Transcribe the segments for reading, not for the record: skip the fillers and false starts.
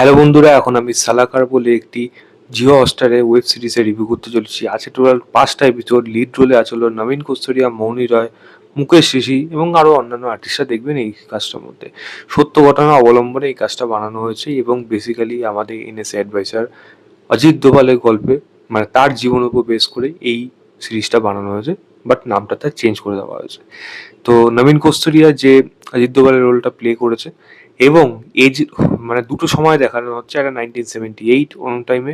Hello বন্ধুরা, এখন আমি সালাকার বলে একটি জিও হটস্টারে ওয়েব সিরিজের রিভিউ করতে চলেছি। আছে টোটাল 5টা এপিসোড। লিড রোলে আছে হলো নবীন কস্তুরিয়া, মৌনি রয়, মুকেশ ঋষি এবং আরও অন্যান্য আর্টিস্টরা দেখবেন এই কাজটার মধ্যে। সত্য ঘটনা অবলম্বনে এই কাজটা বানানো হয়েছে এবং বেসিক্যালি আমাদের এনএসএ অ্যাডভাইসার অজিত দোভালের গল্পে, মানে তার জীবনের উপর বেস করে এই সিরিজটা বানানো হয়েছে, বাট নামটা তার চেঞ্জ করে দেওয়া হয়েছে। তো নবীন কস্তুরিয়া যে অজিত দোভালের রোলটা প্লে করেছে, এবং এজ মানে দুটো সময় দেখানো হচ্ছে, একটা 1978 ওরম টাইমে,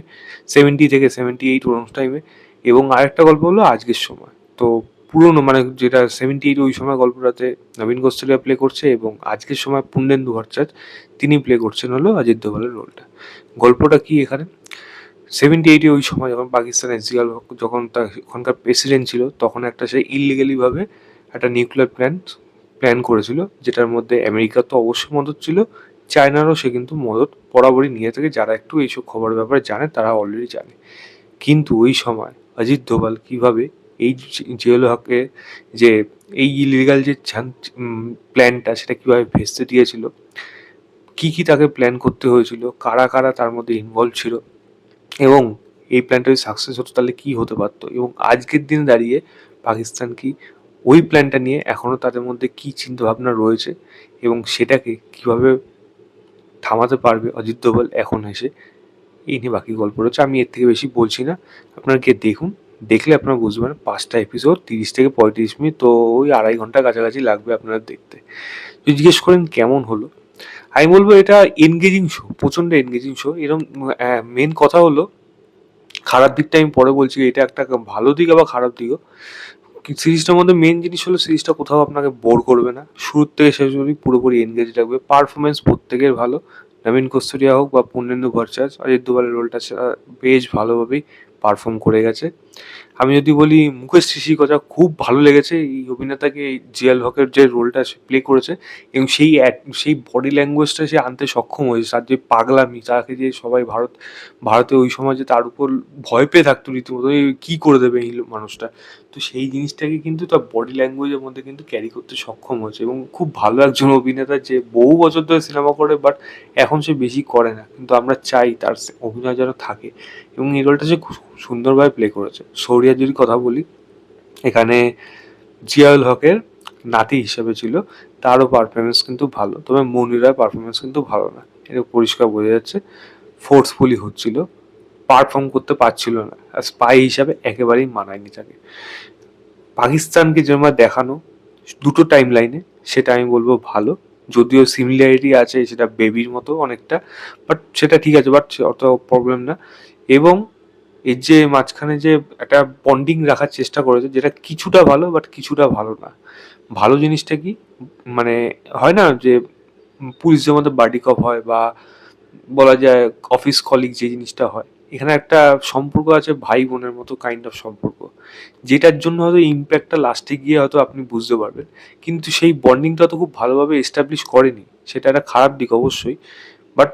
70 থেকে 78 ওরম টাইমে, এবং আরেকটা গল্প হলো আজকের সময়। তো পুরোনো মানে যেটা 78 ওই সময় গল্পটাতে নবীন কস্তুরিয়া প্লে করছে, এবং আজকের সময় পূর্ণেন্দু ভট্টাচার্য তিনি প্লে করছেন হলো অজিত দোভালের রোলটা। গল্পটা কি এখানে, 78 ওই সময় যখন পাকিস্তানের জিয়াউল হক যখন তার ওখানকার প্রেসিডেন্ট ছিল, তখন একটা সে ইললিগালি ভাবে একটা নিউক্লিয়ার প্ল্যান করেছিল, যেটার মধ্যে আমেরিকার তো অবশ্যই মদত ছিল, চায়নারও সে কিন্তু মদত বরাবরই নিয়ে থাকে। যারা একটু এইসব খবরের ব্যাপারে জানে তারা অলরেডি জানে। কিন্তু ওই সময় অজিত দোভাল কিভাবে এই জিয়াউল হককে যে এই ইলিগাল যে প্ল্যানটা সেটা কিভাবে ভেস্তে দিয়েছিল, কি কি তাকে প্ল্যান করতে হয়েছিল, কারা কারা তার মধ্যে ইনভলভ ছিল, এবং এই প্ল্যানটা যদি সাকসেস হতো তাহলে কি হতে পারতো, এবং আজকের দিনে দাঁড়িয়ে পাকিস্তান কি ওই প্ল্যানটা নিয়ে এখনো তাদের মধ্যে কি চিন্তা ভাবনা রয়েছে, এবং সেটাকে কিভাবে থামাতে পারবে অজিত দোভাল এখন এসে, এই নিয়ে বাকি গল্প রয়েছে। আমি এর থেকে বেশি বলছি না, আপনারা গিয়ে দেখুন। দেখলে আপনারা বুঝবেন। 5টা এপিসোড, 30 থেকে 35 মিনিট, তো ওই 2.5 ঘন্টা কাছাকাছি লাগবে আপনারা দেখতে। যদি জিজ্ঞেস করেন কেমন হলো, আমি বলবো এটা এনগেজিং শো, প্রচণ্ড এনগেজিং শো। এরকম মেন কথা হলো, খারাপ দিকটা আমি পরে বলছি, এটা একটা ভালো দিক আবার খারাপ দিকও। সিরিজটার মধ্যে মেন জিনিস হলো সিরিজটা কোথাও আপনাকে বোর করবে না, শুরুর থেকে শেষ অবধি পুরোপুরি এনগেজ রাখবে। পারফরমেন্স প্রত্যেকের ভালো, নবীন কস্তুরিয়া হোক বা পূর্ণেন্দু ভট্টাচার্য, অজিত দোভালের রোলটা বেশ ভালোভাবেই পারফর্ম করে গেছে। আমি যদি বলি মুকেশ ঋষির কথা, খুব ভালো লেগেছে এই অভিনেতাকে, এই জিয়াল হকের যে রোলটা সে প্লে করেছে, এবং সেই বডি ল্যাঙ্গুয়েজটা সে আনতে সক্ষম হয়েছে। তার যে পাগলামি, তাকে যে সবাই ভারতে ওই সময় যে তার উপর ভয় পেয়ে থাকতো রীতিমতো, এই কী করে দেবে এই মানুষটা, তো সেই জিনিসটাকে কিন্তু তার বডি ল্যাঙ্গুয়েজের মধ্যে কিন্তু ক্যারি করতে সক্ষম হয়েছে। এবং খুব ভালো একজন অভিনেতা, যে বহু বছর ধরে সিনেমা করে, বাট এখন সে বেশি করে না, কিন্তু আমরা চাই তার অভিনয় যেন থাকে, এবং এই রোলটা সে খুব সুন্দরভাবে প্লে করেছে। শৌর্যার যদি কথা বলি, এখানে জিয়াউল হকের নাতি হিসেবে ছিল, তারও পারফরমেন্স কিন্তু ভালো, তবে মনিরার পারফরমেন্স কিন্তু ভালো না, এটা পরিষ্কার বোঝা যাচ্ছে। ফোর্সফুলি হচ্ছিল, পারফর্ম করতে পারছিল না, আর স্পাই হিসাবে একেবারেই মানায়নি তাকে। পাকিস্তানকে যেরকম দেখানো দুটো টাইম লাইনে, সেটা আমি বলবো ভালো, যদিও সিমিলারিটি আছে, সেটা বেবির মতো অনেকটা, বাট সেটা ঠিক আছে, বাট অত প্রবলেম না। এবং এর যে মাঝখানে যে একটা বন্ডিং রাখার চেষ্টা করেছে, যেটা কিছুটা ভালো বাট কিছুটা ভালো না। ভালো জিনিসটা কি, মানে হয় না যে পুলিশের মধ্যে বাডি কপ হয়, বা বলা যায় অফিস কলিগ যে জিনিসটা হয়, এখানে একটা সম্পর্ক আছে ভাই বোনের মতো কাইন্ড অফ সম্পর্ক, যেটার জন্য হয়তো ইম্প্যাক্টটা লাস্টে গিয়ে হয়তো আপনি বুঝতে পারবেন, কিন্তু সেই বন্ডিংটা তো খুব ভালোভাবে এস্টাবলিশ করেনি, সেটা একটা খারাপ দিক অবশ্যই। বাট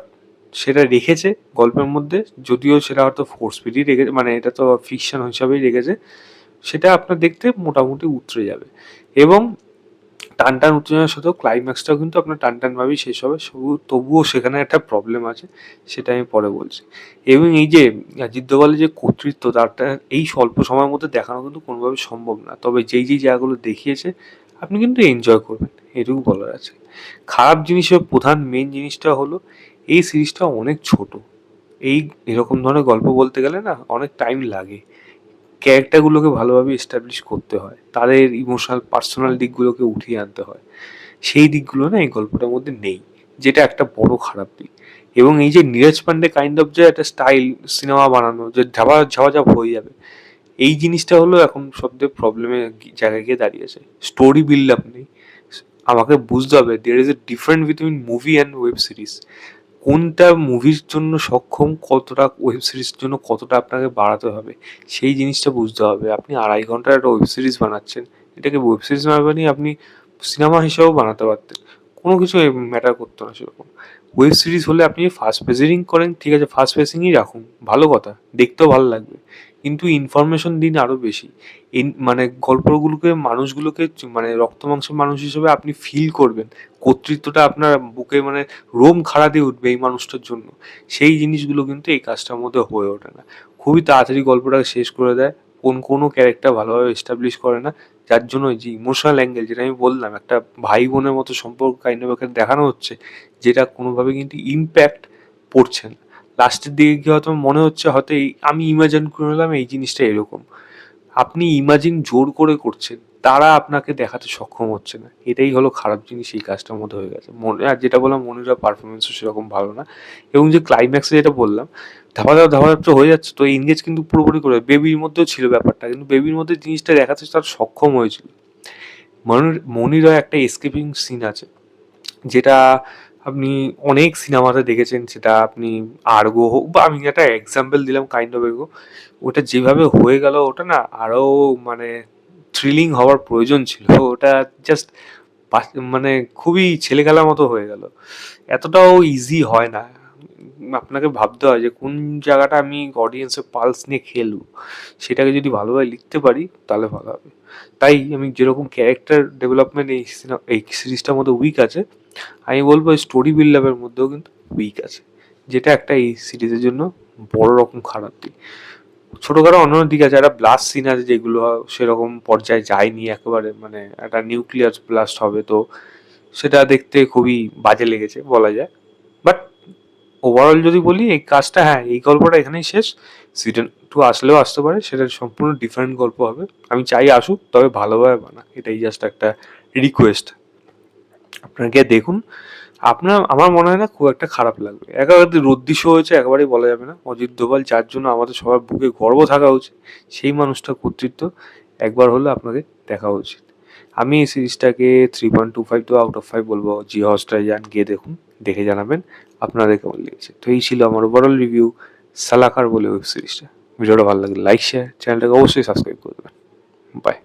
সেটা রেখেছে গল্পের মধ্যে, যদিও সেটা হয়তো ফোর্সফুলি রেখেছে, মানে এটা তো ফিকশন হিসাবেই রেখেছে, সেটা আপনার দেখতে মোটামুটি উতরে যাবে। এবং টান টান উত্তেজনার সাথেও ক্লাইম্যাক্সটাও কিন্তু আপনার টান টানভাবেই শেষ হবে, তবুও সেখানে একটা প্রবলেম আছে, সেটা আমি পরে বলছি। এবং এই যে অজিত দোভালের যে কর্তৃত্ব, তারটা এই স্বল্প সময়ের মধ্যে দেখানো কিন্তু কোনোভাবে সম্ভব না, তবে যেই যেই জায়গাগুলো দেখিয়েছে আপনি কিন্তু এনজয় করবেন, এটুকু বলার আছে। খারাপ জিনিসের প্রধান মেন জিনিসটা হলো, এই সিরিজটা অনেক ছোট। এরকম ধরনের গল্প বলতে গেলে না অনেক টাইম লাগে, ক্যারেক্টারগুলোকে ভালোভাবে এস্টাবলিশ করতে হয়, তাদের ইমোশনাল পার্সোনাল দিকগুলোকে উঠিয়ে আনতে হয়, সেই দিকগুলো না এই গল্পটার মধ্যে নেই, যেটা একটা বড় খারাপ দিক। এবং এই যে নীরজ পান্ডে কাইন্ড অফ যে একটা স্টাইল সিনেমা বানানো, যে ঝাপাঝাপ হয়ে যাবে, এই জিনিসটা হলো এখন সবথেকে প্রবলেমের জায়গায় গিয়ে দাঁড়িয়েছে। স্টোরি বিল্ড আপ নেই। আমাকে বুঝতে হবে there is a different between movie and web series. কোনটা মুভির জন্য সক্ষম, কতটা ওয়েব সিরিজের জন্য কতটা আপনাকে বাড়াতে হবে, সেই জিনিসটা বুঝতে হবে। আপনি 2.5 ঘন্টার একটা ওয়েব সিরিজ বানাচ্ছেন, এটাকে ওয়েব সিরিজ না বানিয়ে আপনি সিনেমা হিসেবেও বানাতে পারতেন, কোনো কিছু ম্যাটার করতো না সেরকম। ওয়েব সিরিজ হলে আপনি ফাস্ট পেসিং করেন, ঠিক আছে, ফাস্ট পেসিংই রাখুন, ভালো কথা, দেখতেও ভালো লাগবে, কিন্তু ইনফরমেশন দিন আরো বেশি। মানে গল্পগুলোকে মানুষগুলোকে মানে রক্ত মাংসের মানুষ হিসেবে আপনি ফিল করবেন, কর্তৃত্বটা আপনার বুকে মানে রোম খাড়া দিয়ে উঠবে এই মানুষটার জন্য। সেই জিনিসগুলো কিন্তু এই কাজটার মধ্যে হয়ে ওঠে না। খুবই তাড়াতাড়ি গল্পটাকে শেষ করে দেয়, কোনো ক্যারেক্টার ভালোভাবে এস্টাবলিশ করে না, যার জন্য ওই যে ইমোশনাল অ্যাঙ্গেল যেটা আমি বললাম, একটা ভাই বোনের মতো সম্পর্ক কাইন্ড অফ এখানে দেখানো হচ্ছে, যেটা কোনোভাবে কিন্তু ইমপ্যাক্ট পড়ছে না। লাস্টের দিকে গিয়ে হয়তো মনে হচ্ছে হয়তো আমি ইমাজিন করে নিলাম এই জিনিসটা এরকম। আপনি ইমাজিন জোর করে করছেন, তারা আপনাকে দেখাতে সক্ষম হচ্ছে না, এটাই হলো খারাপ জিনিস এই কাজটার মধ্যে হয়ে গেছে। আর যেটা বললাম মনিরা পারফরমেন্সও সেরকম ভালো না, এবং যে ক্লাইম্যাক্সে যেটা বললাম ধাপাধাপ হয়ে যাচ্ছে, তো এনগেজ কিন্তু পুরোপুরি করে বেবির মধ্যেও ছিল ব্যাপারটা, কিন্তু বেবির মধ্যে জিনিসটা দেখাতে তার সক্ষম হয়েছিল। মনিরা একটা এসকেপিং সিন আছে, যেটা আপনি অনেক সিনেমাতে দেখেছেন, সেটা আপনি আর্গো হোক বা আমি একটা এক্সাম্পল দিলাম কাইন্ড অফ এগো, ওটা যেভাবে হয়ে গেল ওটা না আরো মানে থ্রিলিং হওয়ার প্রয়োজন ছিল। ওটা জাস্ট মানে খুবই ছেলেখেলার মতো হয়ে গেল, এতটাও ইজি হয় না। আপনাকে ভাবতে হয় যে কোন জায়গাটা আমি অডিয়েন্সের পালস নিয়ে খেলবো, সেটাকে যদি ভালোভাবে লিখতে পারি তাহলে ভালো হবে। তাই আমি যেরকম ক্যারেক্টার ডেভেলপমেন্ট এই সিরিজটার মধ্যে উইক আছে, আমি বলবো স্টোরি বিল্ড আপের মধ্যেও কিন্তু উইক আছে, যেটা একটা এই সিরিজের জন্য বড় রকম খারাপ দিক। ছোটখাটো অন্যান্য দিক আছে, একটা ব্লাস্ট সিন আছে যেগুলো সেরকম পর্যায়ে যায়নি একেবারে, মানে একটা নিউক্লিয়ার ব্লাস্ট হবে, তো সেটা দেখতে খুবই বাজে লেগেছে বলা যায়। বাট ওভারঅল যদি বলি এই কাজটা, হ্যাঁ এই গল্পটা এখানেই শেষ। সিজন 2 আসলেও আসতে পারে, সেটা সম্পূর্ণ ডিফারেন্ট গল্প হবে। আমি চাই আসুক, তবে ভালোভাবে বানাক, এটাই জাস্ট একটা রিকোয়েস্ট। আপনারা গিয়ে দেখুন, আমার মনে হয় না খুব একটা খারাপ লাগবে। একেবারে রদ্দি শো হয়েছে একেবারেই বলা যাবে না। অজিত দোভাল, যার জন্য আমাদের সবার বুকে গর্ব থাকা উচিত, সেই মানুষটার কর্তৃত্ব একবার হলে আপনাকে দেখা উচিত। আমি এই সিরিজটাকে 3.25 তো আউট অফ 5 বলবো। জিও হটস্টারে যান, গিয়ে দেখুন, দেখে জানাবেন আপনাদের কেমন লেগেছে। তো এই ছিল আমার ওভারঅল রিভিউ সালাকার বলে ওয়েব সিরিজটা। ভিডিওটা ভালো লাগলে লাইক শেয়ার, চ্যানেলটাকে অবশ্যই সাবস্ক্রাইব করে দেবেন। বাই।